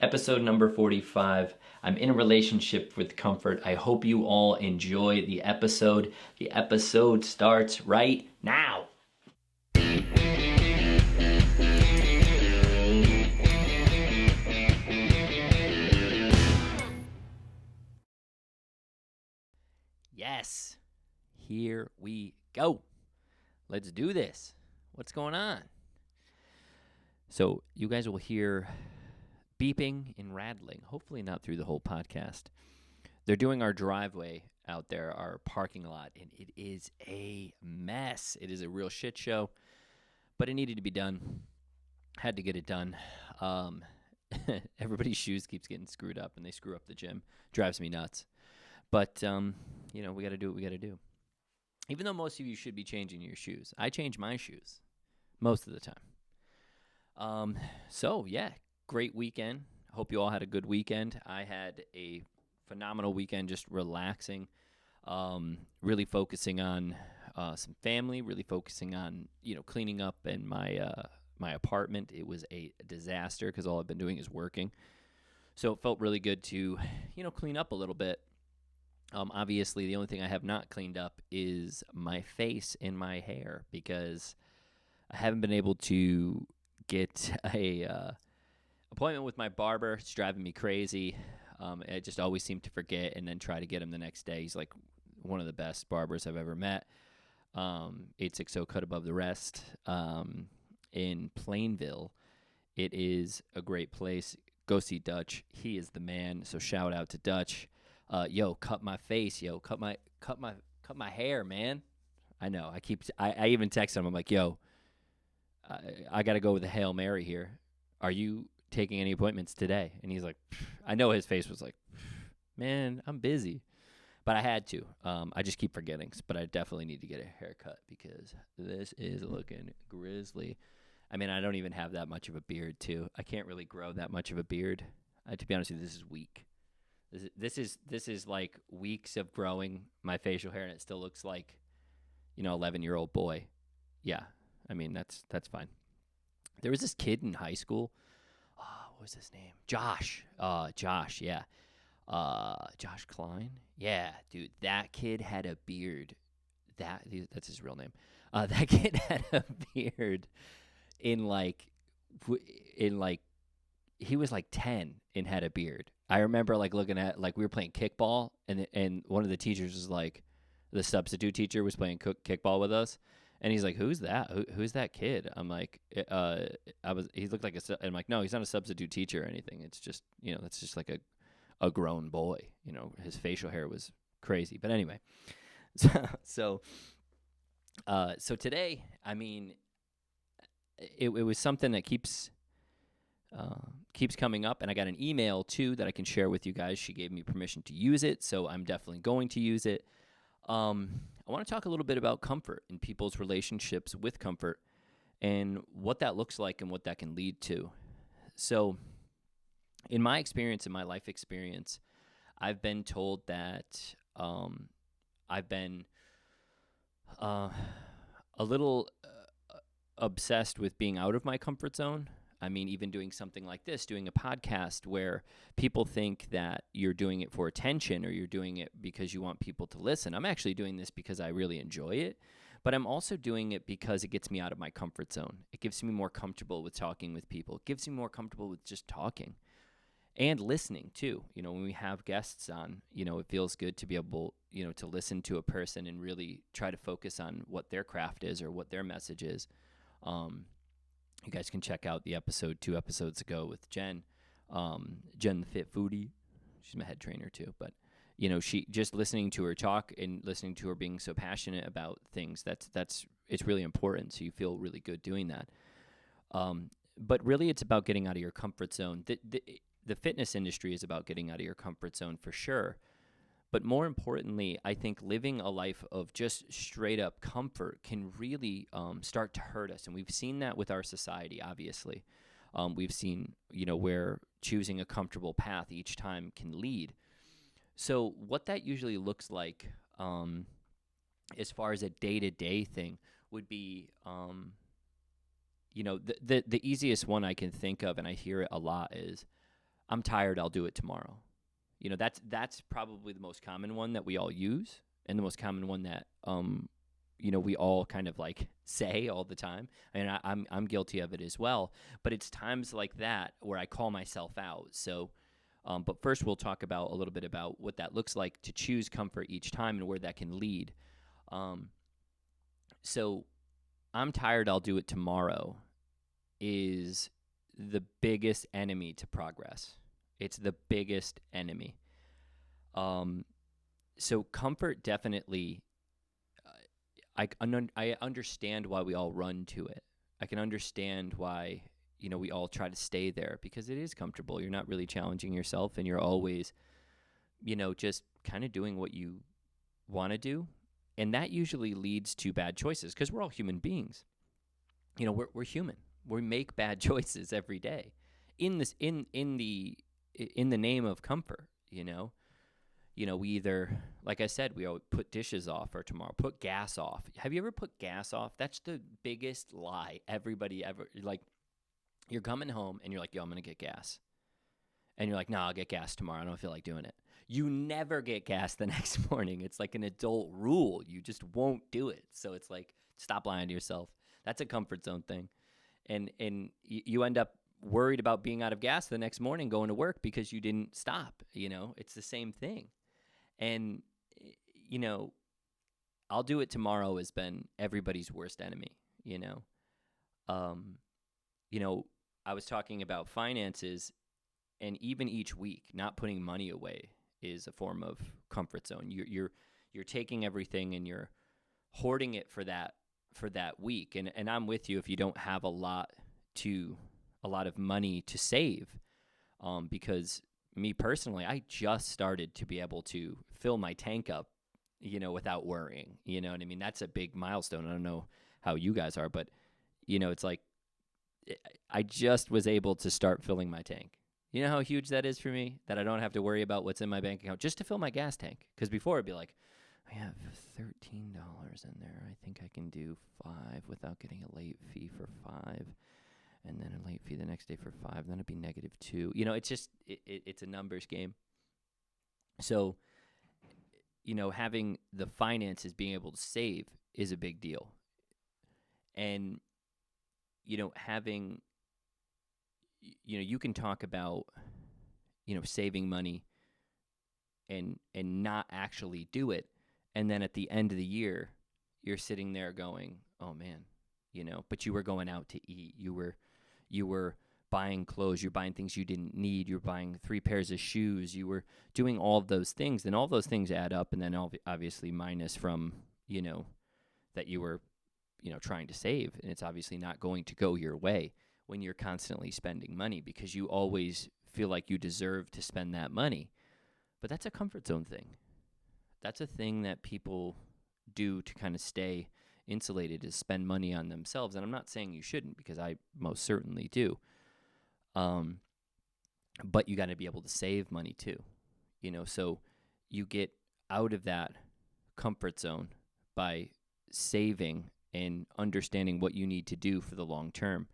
Episode number 45. I'm in a relationship with comfort. I hope you all enjoy the episode. The episode starts right now. Yes, here we go. Let's do this. What's going on? So, you guys will hear beeping and rattling, hopefully not through the whole podcast. They're doing our driveway out there, our parking lot, and it is a mess. It is a real shit show, but it needed to be done. Had to get it done. Everybody's shoes keeps getting screwed up, and they screw up the gym. Drives me nuts. But, we got to do what we got to do. Even though most of you should be changing your shoes. I change my shoes most of the time. Great weekend. Hope you all had a good weekend. I had a phenomenal weekend just relaxing, really focusing on some family, really focusing on, cleaning up in my apartment. It was a disaster because all I've been doing is working. So it felt really good to, clean up a little bit. Obviously, the only thing I have not cleaned up is my face and my hair because I haven't been able to get a appointment with my barber. It's driving me crazy. I just always seem to forget and then try to get him the next day. He's like one of the best barbers I've ever met. 860 Cut Above the Rest in Plainville. It is a great place. Go see Dutch. He is the man. So shout out to Dutch. Cut my face. Cut my hair, man. I know. I even text him. I'm like, I got to go with a Hail Mary here. Are you taking any appointments today? And he's like, I know his face was like, man, I'm busy. But I had to. I just keep forgetting. But I definitely need to get a haircut because this is looking grizzly. I mean, I don't even have that much of a beard, too. I can't really grow that much of a beard. To be honest with you, this is weak. This is like weeks of growing my facial hair, and it still looks like, 11-year-old boy. Yeah, I mean, that's fine. There was this kid in high school. What was his name? Josh. Josh, yeah. Josh Klein? Yeah, dude, that kid had a beard. That's his real name. That kid had a beard in he was like 10 and had a beard. I remember looking at we were playing kickball and one of the teachers was like, the substitute teacher was playing kickball with us, and he's like, "Who's that? Who's that kid?" I'm like, he looked like I'm like, no, he's not a substitute teacher or anything. It's just that's just like a grown boy. His facial hair was crazy. But anyway, so today, I mean, it was something that keeps coming up, and I got an email too that I can share with you guys. She gave me permission to use it, so I'm definitely going to use it. I want to talk a little bit about comfort and people's relationships with comfort and what that looks like and what that can lead to. So in my experience, in my life experience, I've been told that I've been a little obsessed with being out of my comfort zone. I mean, even doing something like this, doing a podcast where people think that you're doing it for attention or you're doing it because you want people to listen. I'm actually doing this because I really enjoy it, but I'm also doing it because it gets me out of my comfort zone. It gives me more comfortable with talking with people. It gives me more comfortable with just talking and listening too. When we have guests on, it feels good to be able, to listen to a person and really try to focus on what their craft is or what their message is. You guys can check out the episode 2 episodes ago with Jen, Jen the Fit Foodie. She's my head trainer too. But, she just listening to her talk and listening to her being so passionate about things, it's really important. So you feel really good doing that. But really it's about getting out of your comfort zone. The fitness industry is about getting out of your comfort zone for sure. But more importantly, I think living a life of just straight up comfort can really start to hurt us. And we've seen that with our society, obviously. We've seen, where choosing a comfortable path each time can lead. So what that usually looks like as far as a day-to-day thing would be, the easiest one I can think of, and I hear it a lot, is I'm tired, I'll do it tomorrow. That's probably the most common one that we all use, and the most common one that we all kind of like say all the time. And I'm guilty of it as well. But it's times like that where I call myself out. So, but first we'll talk about a little bit about what that looks like to choose comfort each time and where that can lead. So I'm tired, I'll do it tomorrow is the biggest enemy to progress. It's the biggest enemy. So comfort definitely, I understand why we all run to it. I can understand why, we all try to stay there because it is comfortable. You're not really challenging yourself, and you're always, just kind of doing what you want to do. And that usually leads to bad choices because we're all human beings. We're human. We make bad choices every day in the name of comfort, we either, like I said, we always put dishes off for tomorrow, put gas off. Have you ever put gas off? That's the biggest lie everybody ever, like, you're coming home and you're like, yo, I'm going to get gas. And you're like, no, I'll get gas tomorrow. I don't feel like doing it. You never get gas the next morning. It's like an adult rule. You just won't do it. So it's like, stop lying to yourself. That's a comfort zone thing. And you end up worried about being out of gas the next morning going to work because you didn't stop. It's the same thing. And, I'll do it tomorrow has been everybody's worst enemy, I was talking about finances, and even each week, not putting money away is a form of comfort zone. You're taking everything and you're hoarding it for that week. And I'm with you if you don't have a lot of money to save, because me personally, I just started to be able to fill my tank up, without worrying. You know what I mean? That's a big milestone. I don't know how you guys are, but it's like I just was able to start filling my tank. You know how huge that is for me, that I don't have to worry about what's in my bank account just to fill my gas tank. Because before it'd be like, I have $13 in there. I think I can do 5 without getting a late fee for 5. And then a late fee the next day for 5. Then it'd be -2. It's just, it's a numbers game. So, having the finances, being able to save is a big deal. And, having, you can talk about, saving money and not actually do it. And then at the end of the year, you're sitting there going, oh man, but you were going out to eat. You were buying clothes. You're buying things you didn't need. You're buying 3 pairs of shoes. You were doing all of those things. And all those things add up. And then obviously minus from, that you were, trying to save. And it's obviously not going to go your way when you're constantly spending money because you always feel like you deserve to spend that money. But that's a comfort zone thing. That's a thing that people do to kind of stay insulated, is spend money on themselves. And I'm not saying you shouldn't, because I most certainly do. But you got to be able to save money too. So you get out of that comfort zone by saving and understanding what you need to do for the long term.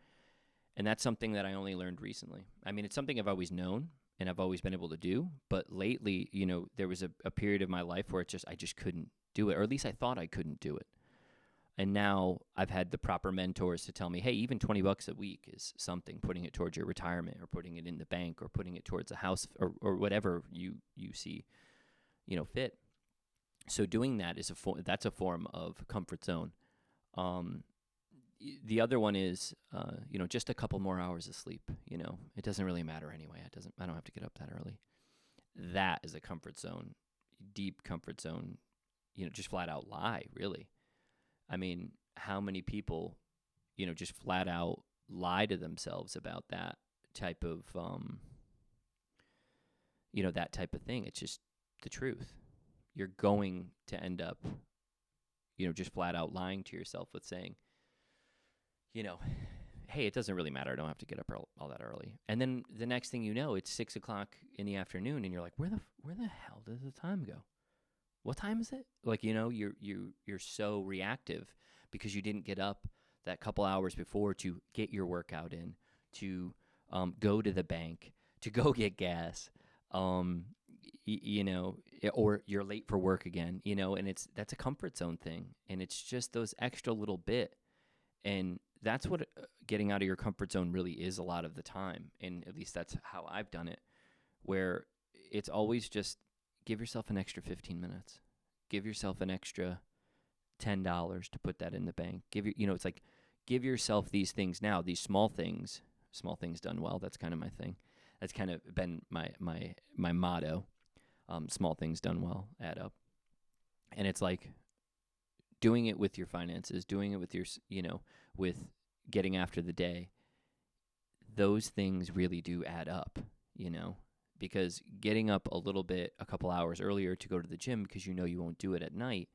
And that's something that I only learned recently. I mean, it's something I've always known and I've always been able to do. But lately, there was a period of my life where I just couldn't do it, or at least I thought I couldn't do it. And now I've had the proper mentors to tell me, hey, even $20 a week is something, putting it towards your retirement or putting it in the bank or putting it towards a house or whatever you see, fit. So doing that is that's a form of comfort zone. The other one is, just a couple more hours of sleep. It doesn't really matter anyway. I don't have to get up that early. That is a comfort zone, deep comfort zone. Just flat out lie, really. I mean, how many people, just flat out lie to themselves about that type of, that type of thing. It's just the truth. You're going to end up, just flat out lying to yourself with saying, hey, it doesn't really matter. I don't have to get up all that early. And then the next thing you know, it's 6 o'clock in the afternoon, and you're like, where the hell does the time go? What time is it? Like, you're so reactive because you didn't get up that couple hours before to get your workout in, to go to the bank, to go get gas, or you're late for work again, and that's a comfort zone thing, and it's just those extra little bit, and that's what getting out of your comfort zone really is a lot of the time, and at least that's how I've done it, where it's always just give yourself an extra 15 minutes, give yourself an extra $10 to put that in the bank. It's like give yourself these things now, these small things done well. That's kind of my thing. That's kind of been my motto. Small things done well add up. And it's like doing it with your finances, doing it with your, with getting after the day. Those things really do add up, because getting up a couple hours earlier to go to the gym because you won't do it at night,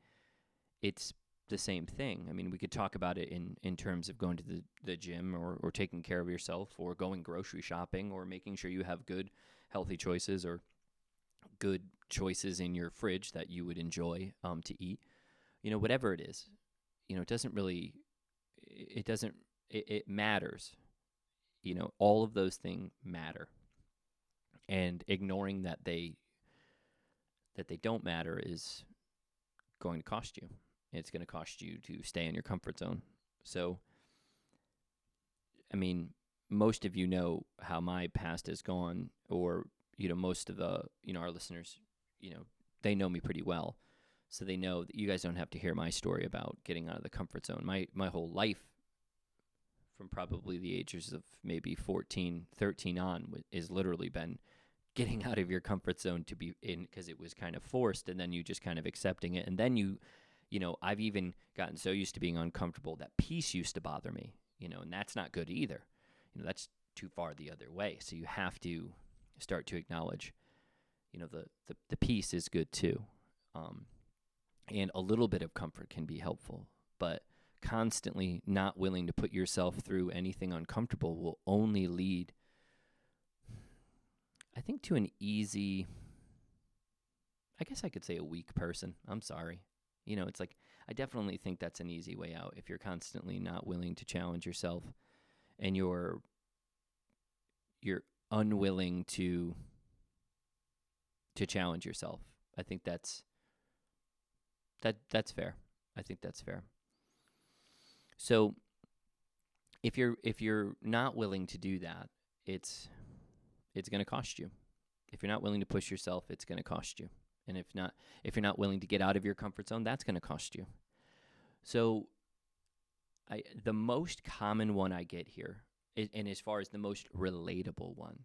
it's the same thing. I mean, we could talk about it in terms of going to the gym or taking care of yourself or going grocery shopping or making sure you have good, healthy choices or good choices in your fridge that you would enjoy to eat. Whatever it is, it doesn't really, it matters. All of those things matter. And ignoring that they don't matter is going to cost you. It's going to cost you to stay in your comfort zone. So, I mean, most of you know how my past has gone, or, most of the, our listeners, they know me pretty well. So they know that you guys don't have to hear my story about getting out of the comfort zone. My whole life, from probably the ages of maybe 14, 13 on, is literally been getting out of your comfort zone to be in, because it was kind of forced, and then you just kind of accepting it. And then I've even gotten so used to being uncomfortable that peace used to bother me, and that's not good either. That's too far the other way. So you have to start to acknowledge, the peace is good too. And a little bit of comfort can be helpful, but constantly not willing to put yourself through anything uncomfortable will only lead, I think, to an easy, I guess I could say a weak person. I'm sorry. It's like, I definitely think that's an easy way out if you're constantly not willing to challenge yourself and you're unwilling to challenge yourself. I think that's fair. I think that's fair. So if you're not willing to do that, it's going to cost you. If you're not willing to push yourself, it's going to cost you. And if you're not willing to get out of your comfort zone, that's going to cost you. So the most common one I get here, and as far as the most relatable one,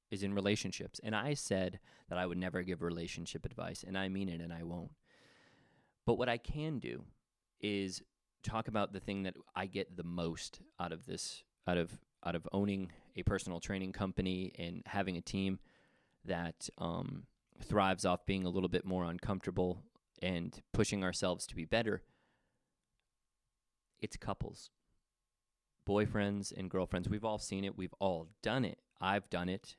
is in relationships. And I said that I would never give relationship advice, and I mean it, and I won't. But what I can do is talk about the thing that I get the most out of this, out of owning a personal training company and having a team that thrives off being a little bit more uncomfortable and pushing ourselves to be better. It's couples, boyfriends and girlfriends. We've all seen it. We've all done it. I've done it.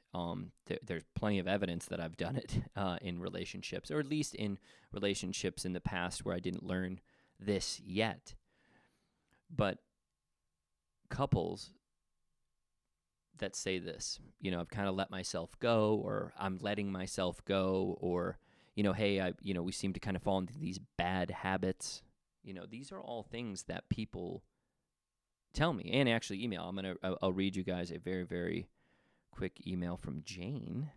There's plenty of evidence that I've done it in relationships, or at least in relationships in the past where I didn't learn this yet. But couples that say this, I've kind of let myself go, or I'm letting myself go, or, hey, we seem to kind of fall into these bad habits. These are all things that people tell me and actually email. I'll read you guys a very, very quick email from Jane.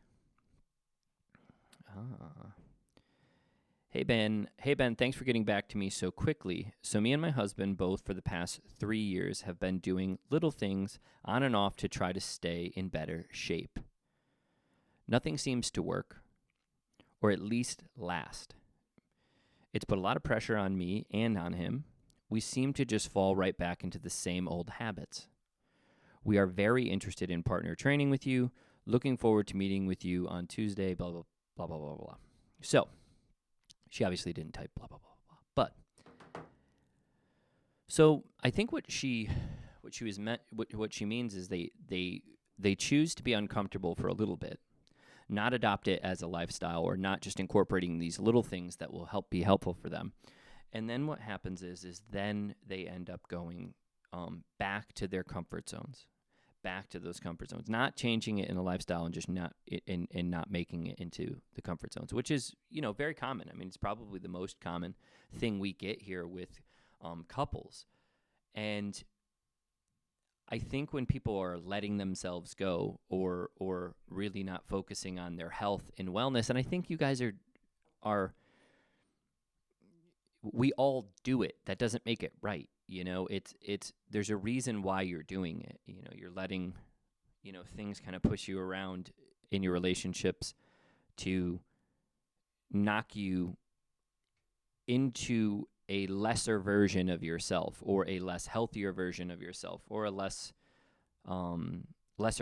Hey Ben, thanks for getting back to me so quickly. So me and my husband both for the past 3 years have been doing little things on and off to try to stay in better shape. Nothing seems to work, or at least last. It's put a lot of pressure on me and on him. We seem to just fall right back into the same old habits. We are very interested in partner training with you. Looking forward to meeting with you on Tuesday, blah, blah, blah, blah, blah, blah. So, she obviously didn't type blah, blah, blah, blah. But, so I think what she means is they choose to be uncomfortable for a little bit, not adopt it as a lifestyle, or not just incorporating these little things that will be helpful for them. And then what happens is then they end up going back to their comfort zones, back to those comfort zones, not changing it in a lifestyle and just not and not making it into the comfort zones, which is, very common. I mean, it's probably the most common thing we get here with couples. And I think when people are letting themselves go or really not focusing on their health and wellness, and I think you guys are we all do it. That doesn't make it right. It's there's a reason why you're doing it. You're letting, things kind of push you around in your relationships to knock you into a lesser version of yourself, or a less healthier version of yourself, or a lesser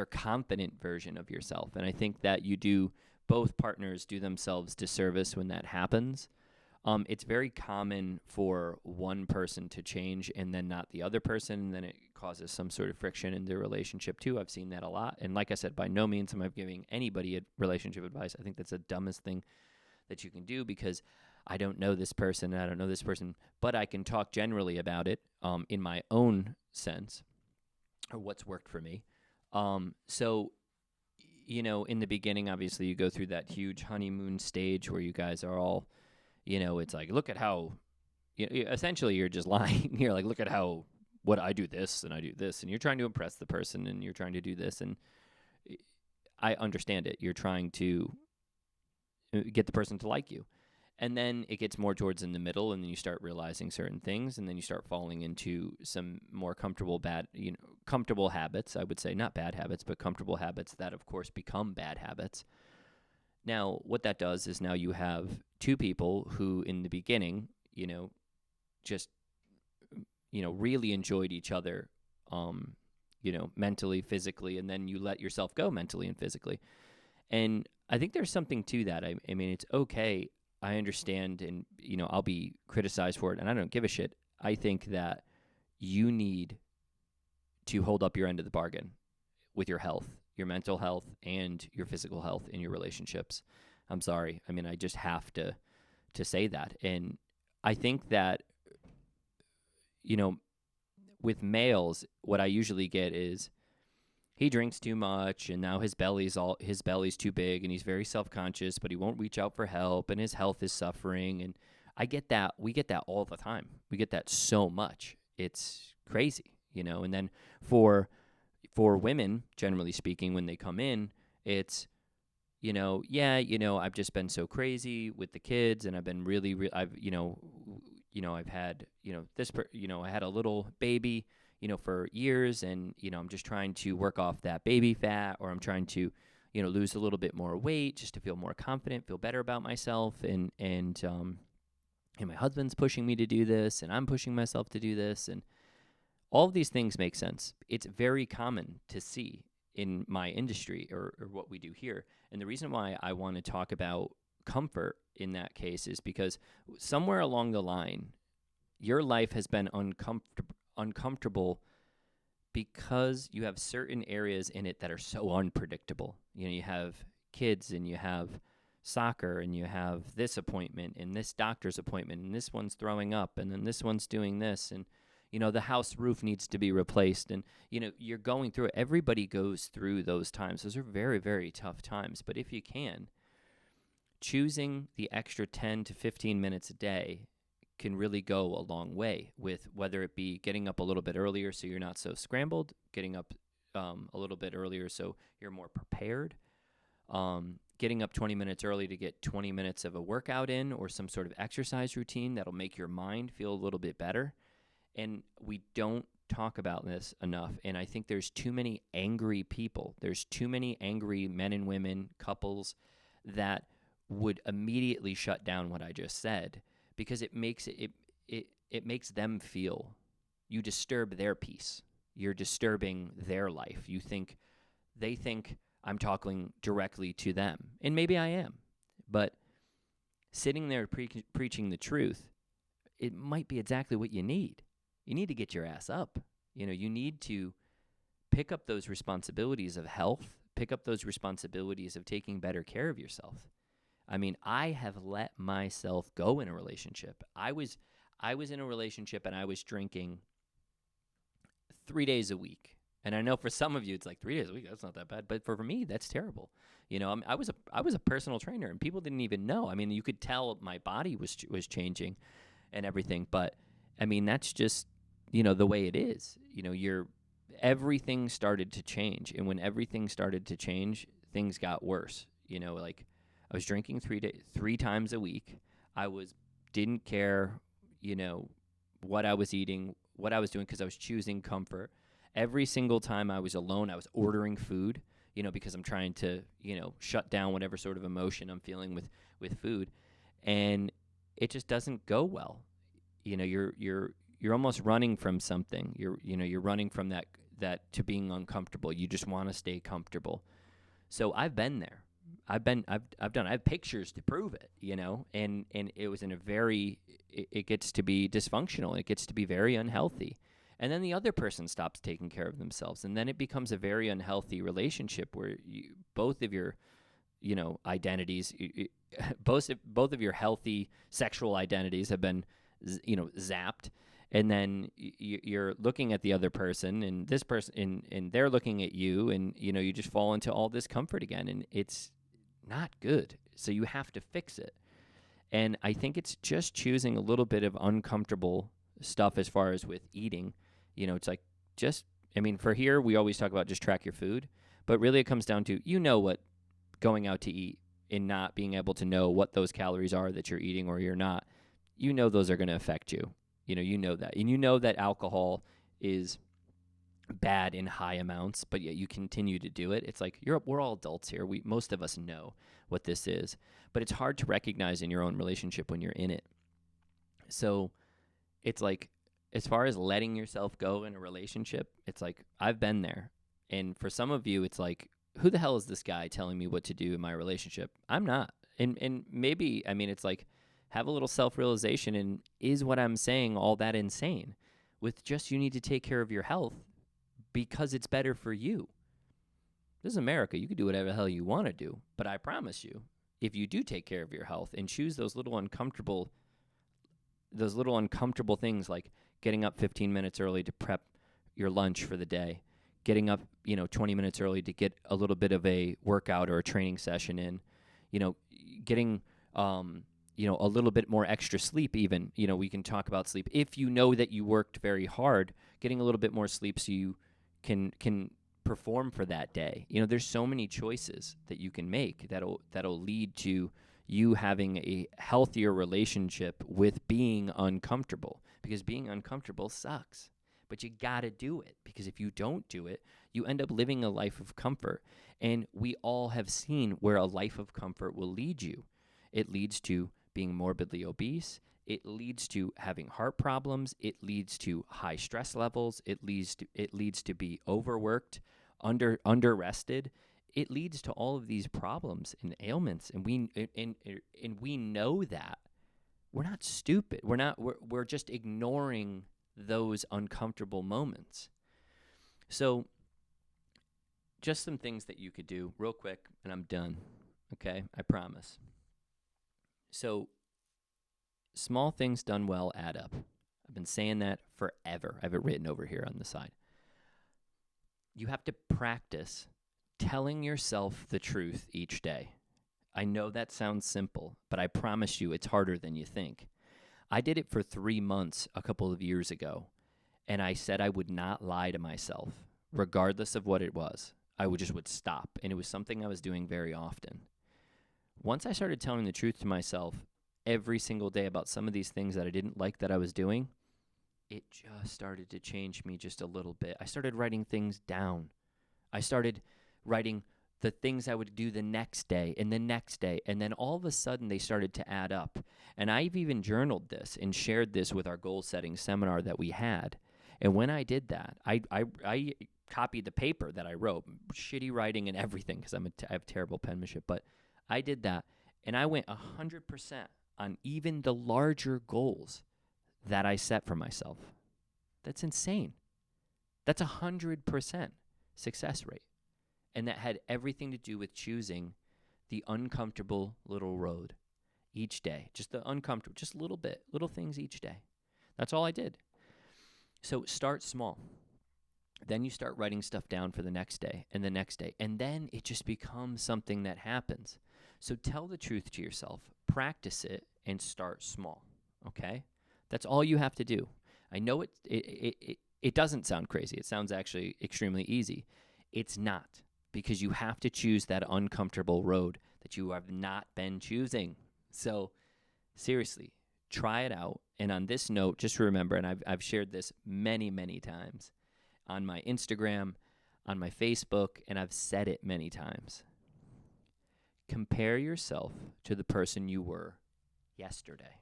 confident version of yourself. And I think that both partners do themselves disservice when that happens. It's very common for one person to change and then not the other person, and then it causes some sort of friction in the relationship too. I've seen that a lot. And like I said, by no means am I giving anybody a relationship advice. I think that's the dumbest thing that you can do, because I don't know this person and I don't know this person, but I can talk generally about it in my own sense, or what's worked for me. So, in the beginning, obviously you go through that huge honeymoon stage where you guys are all, it's like, look at how, essentially you're just lying. You're like, look at how, what I do this and I do this. And you're trying to impress the person and you're trying to do this. And I understand it. You're trying to get the person to like you. And then it gets more towards in the middle, and then you start realizing certain things, and then you start falling into some more comfortable habits, I would say, not bad habits, but comfortable habits that, of course, become bad habits. Now, what that does is now you have two people who, in the beginning, just, really enjoyed each other, mentally, physically, and then you let yourself go mentally and physically. And I think there's something to that. I mean, it's okay. I understand, and, I'll be criticized for it, and I don't give a shit. I think that you need to hold up your end of the bargain with your health, your mental health, and your physical health in your relationships. I'm sorry. I mean, I just have to say that. And I think that, with males, what I usually get is, he drinks too much, and now his belly's too big, and he's very self-conscious, but he won't reach out for help, and his health is suffering. And I get that. We get that all the time. We get that so much. It's crazy, And then for women, generally speaking, when they come in, it's, I've just been so crazy with the kids, and I've been really, I've had, I had a little baby, for years, and, I'm just trying to work off that baby fat, or I'm trying to, lose a little bit more weight just to feel more confident, feel better about myself. And my husband's pushing me to do this, and I'm pushing myself to do this. And all of these things make sense. It's very common to see in my industry, or what we do here. And the reason why I want to talk about comfort in that case is because somewhere along the line, your life has been uncomfortable because you have certain areas in it that are so unpredictable. You have kids, and you have soccer, and you have this appointment and this doctor's appointment, and this one's throwing up, and then this one's doing this, and the house roof needs to be replaced, and you're going through it. Everybody goes through those times. Those are very, very tough times. But if you can, choosing the extra 10 to 15 minutes a day can really go a long way, with whether it be getting up a little bit earlier so you're not so scrambled, getting up a little bit earlier so you're more prepared, getting up 20 minutes early to get 20 minutes of a workout in, or some sort of exercise routine that'll make your mind feel a little bit better. And we don't talk about this enough, and I think there's too many angry people. There's too many angry men and women, couples, that would immediately shut down what I just said, because it makes it makes them feel, you disturb their peace. You're disturbing their life. They think I'm talking directly to them, and maybe I am, but sitting there preaching the truth, it might be exactly what you need. You need to get your ass up. You need to pick up those responsibilities of health, pick up those responsibilities of taking better care of yourself. I mean, I have let myself go in a relationship. I was in a relationship, and I was drinking 3 days a week, And I know for some of you, it's like 3 days a week. That's not that bad. But for me, that's terrible. I was a personal trainer, and people didn't even know. I mean, you could tell my body was changing and everything. But I mean, that's just the way it is. Everything started to change, and when everything started to change, things got worse. Like I was drinking 3 times a week. I didn't care, what I was eating, what I was doing, because I was choosing comfort. Every single time I was alone, I was ordering food, because I'm trying to, shut down whatever sort of emotion I'm feeling with food, and it just doesn't go well. You're almost running from something. You're running from that to being uncomfortable. You just want to stay comfortable. So I've been there. I have pictures to prove it, and it was it gets to be dysfunctional. It gets to be very unhealthy. And then the other person stops taking care of themselves. And then it becomes a very unhealthy relationship where both of your, identities, both of your healthy sexual identities have been, zapped. And then you're looking at the other person, and this person, and they're looking at you, and, you just fall into all discomfort again. And it's not good. So you have to fix it. And I think it's just choosing a little bit of uncomfortable stuff as far as with eating. It's like for here, we always talk about just track your food. But really it comes down to, what going out to eat and not being able to know what those calories are that you're eating or you're not, those are going to affect you. You know that. And that alcohol is bad in high amounts, but yet you continue to do it. It's like we're all adults here. Most of us know what this is, but it's hard to recognize in your own relationship when you're in it. So it's like, as far as letting yourself go in a relationship, it's like I've been there. And for some of you, it's like, who the hell is this guy telling me what to do in my relationship? I'm not. And maybe, it's like, have a little self-realization, and is what I'm saying all that insane? With just, you need to take care of your health because it's better for you. This is America. You can do whatever the hell you want to do. But I promise you, if you do take care of your health and choose those little uncomfortable things, like getting up 15 minutes early to prep your lunch for the day, getting up, 20 minutes early to get a little bit of a workout or a training session in, getting, a little bit more extra sleep even. We can talk about sleep. If you know that you worked very hard, getting a little bit more sleep so you can perform for that day. There's so many choices that you can make that'll lead to you having a healthier relationship with being uncomfortable, because being uncomfortable sucks. But you got to do it, because if you don't do it, you end up living a life of comfort. And we all have seen where a life of comfort will lead you. It leads to being morbidly obese. It leads to having heart problems. It leads to high stress levels. It leads to be overworked, under rested. It leads to all of these problems and ailments, and we know that. We're not stupid. We're just ignoring those uncomfortable moments. So just some things that you could do real quick, and I'm done. Okay? I promise. So small things done well add up. I've been saying that forever. I have it written over here on the side. You have to practice telling yourself the truth each day. I know that sounds simple, but I promise you it's harder than you think. I did it for 3 months a couple of years ago, and I said I would not lie to myself, regardless of what it was. I would stop, and it was something I was doing very often. Once I started telling the truth to myself every single day about some of these things that I didn't like that I was doing, it just started to change me just a little bit. I started writing things down. I started writing the things I would do the next day, and then all of a sudden they started to add up. And I've even journaled this and shared this with our goal-setting seminar that we had. And when I did that, I copied the paper that I wrote, shitty writing and everything, because I have terrible penmanship, but I did that, and I went 100% on even the larger goals that I set for myself. That's insane. That's 100% success rate. And that had everything to do with choosing the uncomfortable little road each day. Just the uncomfortable, just a little bit, little things each day. That's all I did. So start small. Then you start writing stuff down for the next day and the next day. And then it just becomes something that happens. So tell the truth to yourself, practice it, and start small, okay? That's all you have to do. I know it doesn't sound crazy. It sounds actually extremely easy. It's not, because you have to choose that uncomfortable road that you have not been choosing. So seriously, try it out. And on this note, just remember, and I've shared this many, many times on my Instagram, on my Facebook, and I've said it many times. Compare yourself to the person you were yesterday,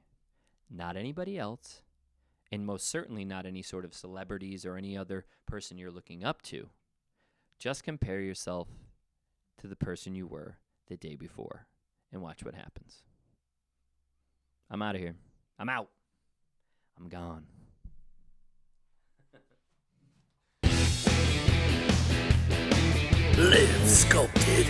not anybody else, and most certainly not any sort of celebrities or any other person you're looking up to. Just compare yourself to the person you were the day before and watch what happens. I'm out of here. I'm out. I'm gone. Live Sculpted.